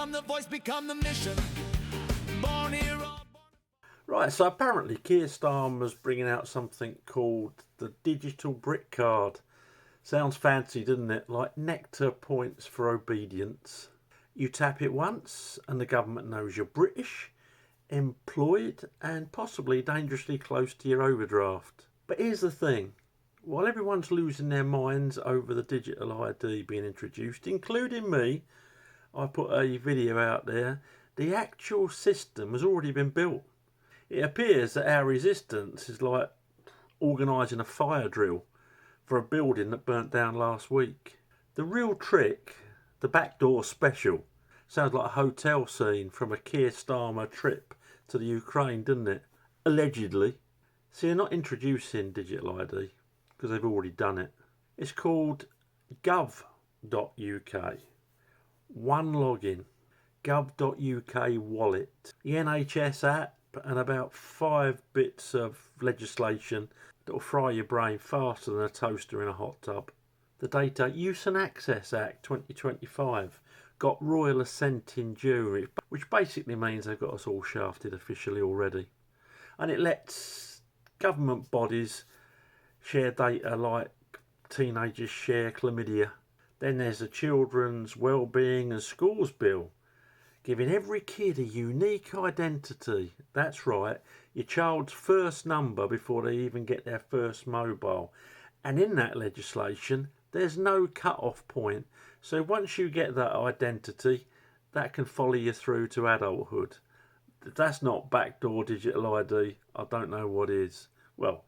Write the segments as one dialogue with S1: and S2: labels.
S1: become the voice, become the mission. Born hero.
S2: Right, so apparently Keir Starmer's bringing out something called the digital brick card. Sounds fancy, doesn't it? Like nectar points for obedience. You tap it once and the government knows you're British, employed and possibly dangerously close to your overdraft. But here's the thing. While everyone's losing their minds over the digital ID being introduced, including me, I put a video out there, the actual system has already been built. It appears that our resistance is like organising a fire drill for a building that burnt down last week. The real trick, the backdoor special, sounds like a hotel scene from a Keir Starmer trip to the Ukraine, doesn't it? Allegedly. See, they're not introducing digital ID because they've already done it. It's called gov.uk. One login. Gov.uk wallet. The NHS app and about 5 bits of legislation that will fry your brain faster than a toaster in a hot tub. The Data Use and Access Act 2025 got royal assent in June, which basically means they've got us all shafted officially already. And it lets government bodies share data like teenagers share chlamydia. Then there's the Children's Wellbeing and Schools Bill, giving every kid a unique identity. That's right, your child's first number before they even get their first mobile. And in that legislation, there's no cut-off point. So once you get that identity, that can follow you through to adulthood. If that's not backdoor digital ID, I don't know what is. Well,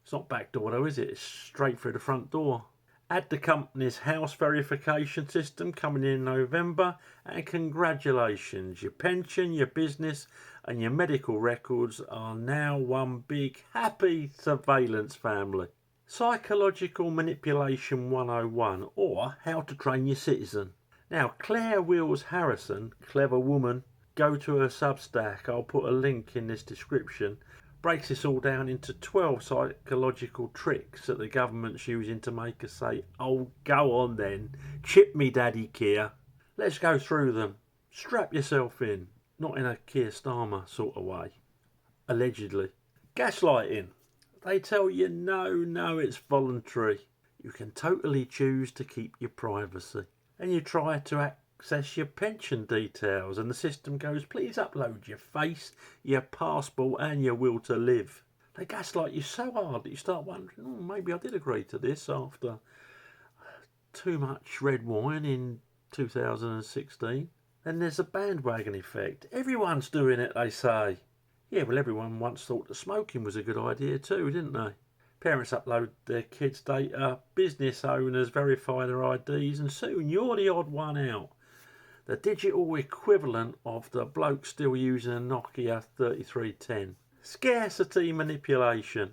S2: it's not backdoor though, is it? It's straight through the front door. Add the company's house verification system coming in November, and congratulations, your pension, your business and your medical records are now one big happy surveillance family. Psychological Manipulation 101, or How to Train Your Citizen. Now, Claire Wills Harrison, clever woman, go to her Substack, I'll put a link in this description, breaks this all down into 12 psychological tricks that the government's using to make us say, oh, go on then, chip me daddy, Keir. Let's go through them. Strap yourself in. Not in a Keir Starmer sort of way. Allegedly. Gaslighting. They tell you, no, it's voluntary. You can totally choose to keep your privacy. And you try to access your pension details and the system goes, please upload your face, your passport and your will to live. They gaslight you so hard that you start wondering, oh, maybe I did agree to this after too much red wine in 2016. Then there's a bandwagon effect. Everyone's doing it, they say. Yeah, well, everyone once thought that smoking was a good idea too, didn't they? Parents upload their kids' data, business owners verify their IDs, and soon you're the odd one out. The digital equivalent of the bloke still using a Nokia 3310. Scarcity manipulation.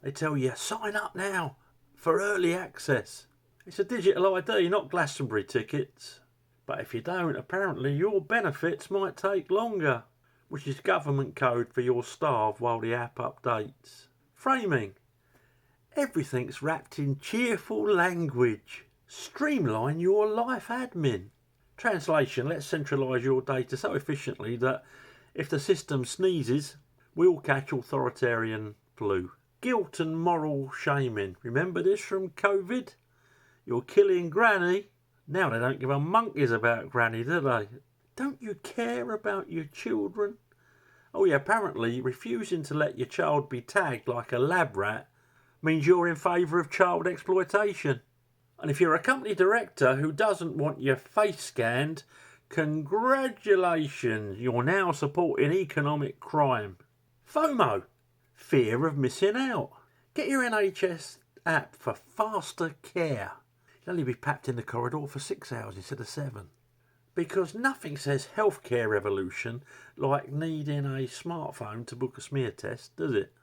S2: They tell you, sign up now for early access. It's a digital ID, not Glastonbury tickets. But if you don't, apparently your benefits might take longer, which is government code for you'll starve while the app updates. Framing. Everything's wrapped in cheerful language. Streamline your life admin. Translation, let's centralise your data so efficiently that if the system sneezes, we'll catch authoritarian flu. Guilt and moral shaming. Remember this from COVID? You're killing Granny. Now they don't give a monkeys about Granny, do they? Don't you care about your children? Oh yeah, apparently refusing to let your child be tagged like a lab rat means you're in favour of child exploitation. And if you're a company director who doesn't want your face scanned, congratulations, you're now supporting economic crime. FOMO, fear of missing out. Get your NHS app for faster care. You'll only be packed in the corridor for 6 hours instead of 7. Because nothing says healthcare revolution like needing a smartphone to book a smear test, does it?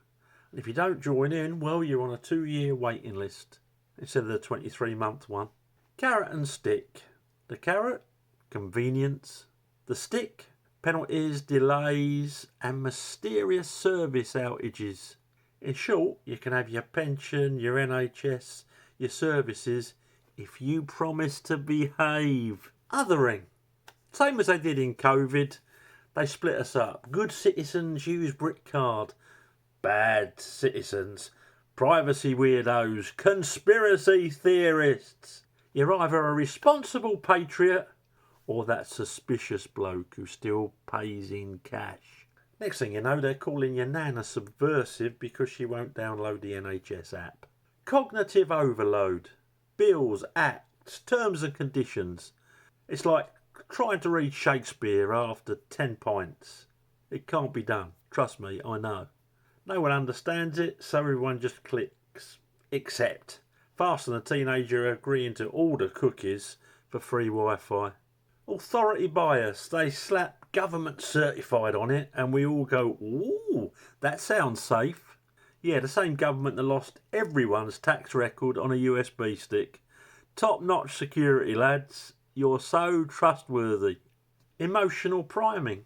S2: And if you don't join in, well, you're on a 2-year waiting list instead of the 23-month one. Carrot and stick. The carrot, convenience. The stick, penalties, delays and mysterious service outages. In short, you can have your pension, your NHS, your services if you promise to behave. Othering. Same as they did in COVID. They split us up. Good citizens use brick card. Bad citizens, privacy weirdos, conspiracy theorists. You're either a responsible patriot or that suspicious bloke who still pays in cash. Next thing you know, they're calling your nan a subversive because she won't download the NHS app. Cognitive overload. Bills, acts, terms and conditions. It's like trying to read Shakespeare after 10 pints. It can't be done. Trust me, I know. No one understands it, so everyone just clicks. Except faster than a teenager agreeing to order cookies for free Wi-Fi. Authority bias. They slap government certified on it and we all go, ooh, that sounds safe. Yeah, the same government that lost everyone's tax record on a USB stick. Top-notch security, lads. You're so trustworthy. Emotional priming.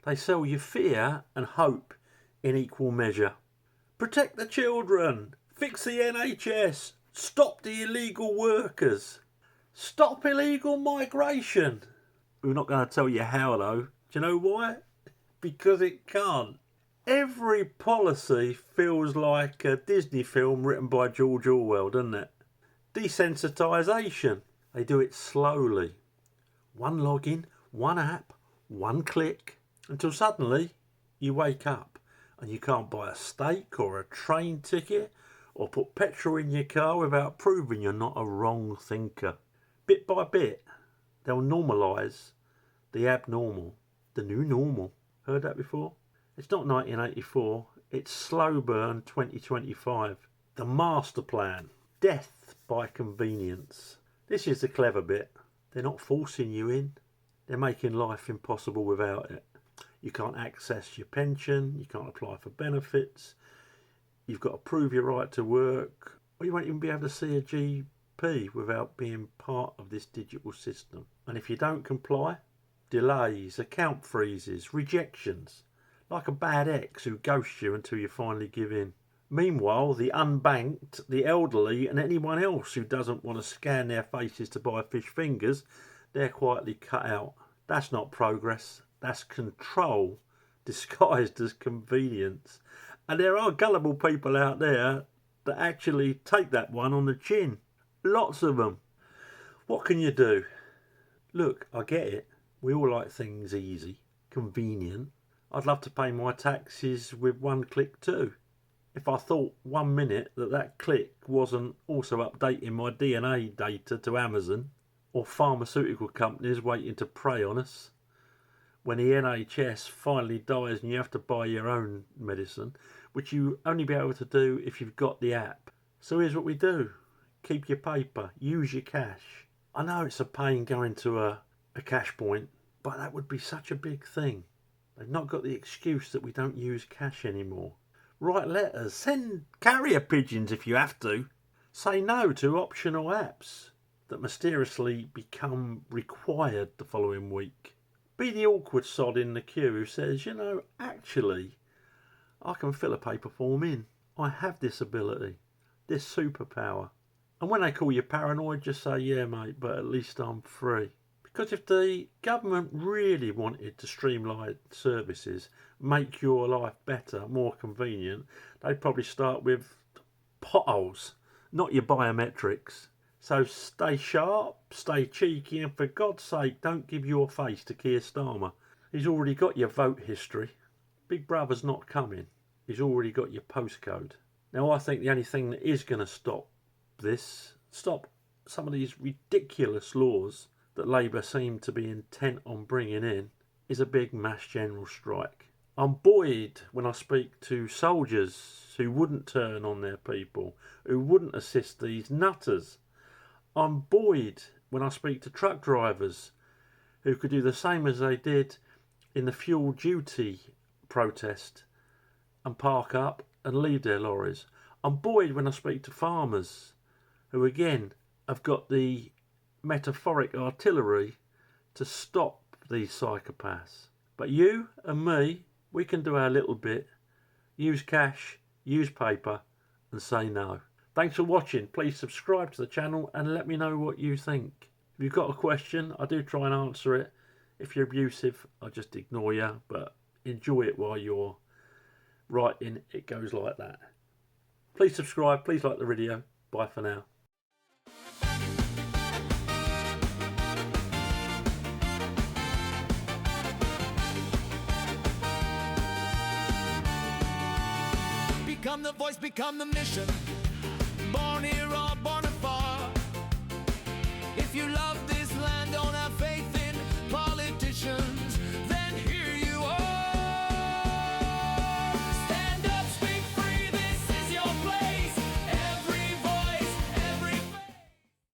S2: They sell you fear and hope in equal measure. Protect the children. Fix the NHS. Stop the illegal workers. Stop illegal migration. We're not going to tell you how though. Do you know why? Because it can't. Every policy feels like a Disney film written by George Orwell, doesn't it? Desensitisation. They do it slowly. One login, one app, one click, until suddenly you wake up and you can't buy a steak or a train ticket or put petrol in your car without proving you're not a wrong thinker. Bit by bit, they'll normalise the abnormal, the new normal. Heard that before? It's not 1984, it's slow burn 2025. The master plan. Death by convenience. This is the clever bit. They're not forcing you in. They're making life impossible without it. You can't access your pension. You can't apply for benefits. You've got to prove your right to work. Or you won't even be able to see a GP without being part of this digital system. And if you don't comply, delays, account freezes, rejections. Like a bad ex who ghosts you until you finally give in. Meanwhile, the unbanked, the elderly and anyone else who doesn't want to scan their faces to buy fish fingers, they're quietly cut out. That's not progress. That's control disguised as convenience. And there are gullible people out there that actually take that one on the chin. Lots of them. What can you do? Look, I get it. We all like things easy, convenient. I'd love to pay my taxes with one click too. If I thought 1 minute that click wasn't also updating my DNA data to Amazon or pharmaceutical companies waiting to prey on us. When the NHS finally dies and you have to buy your own medicine, which you only be able to do if you've got the app. So here's what we do. Keep your paper, use your cash. I know it's a pain going to a cash point, but that would be such a big thing. They've not got the excuse that we don't use cash anymore. Write letters, send carrier pigeons if you have to. Say no to optional apps that mysteriously become required the following week. Be the awkward sod in the queue who says, you know, actually, I can fill a paper form in. I have this ability, this superpower. And when they call you paranoid, just say, yeah, mate, but at least I'm free. Because if the government really wanted to streamline services, make your life better, more convenient, they'd probably start with potholes, not your biometrics. So stay sharp, stay cheeky, and for God's sake, don't give your face to Keir Starmer. He's already got your vote history. Big Brother's not coming. He's already got your postcode. Now, I think the only thing that is going to stop some of these ridiculous laws that Labour seem to be intent on bringing in, is a big mass general strike. I'm buoyed when I speak to soldiers who wouldn't turn on their people, who wouldn't assist these nutters. I'm buoyed when I speak to truck drivers who could do the same as they did in the fuel duty protest and park up and leave their lorries. I'm buoyed when I speak to farmers who again have got the metaphoric artillery to stop these psychopaths. But you and me, we can do our little bit. Use cash, use paper and say no. Thanks for watching. Please subscribe to the channel and let me know what you think. If you've got a question, I do try and answer it If you're abusive, I'll just ignore you, but enjoy it while you're writing. It goes like that. Please subscribe, please like the video. Bye for now.
S1: Become the voice, become the mission.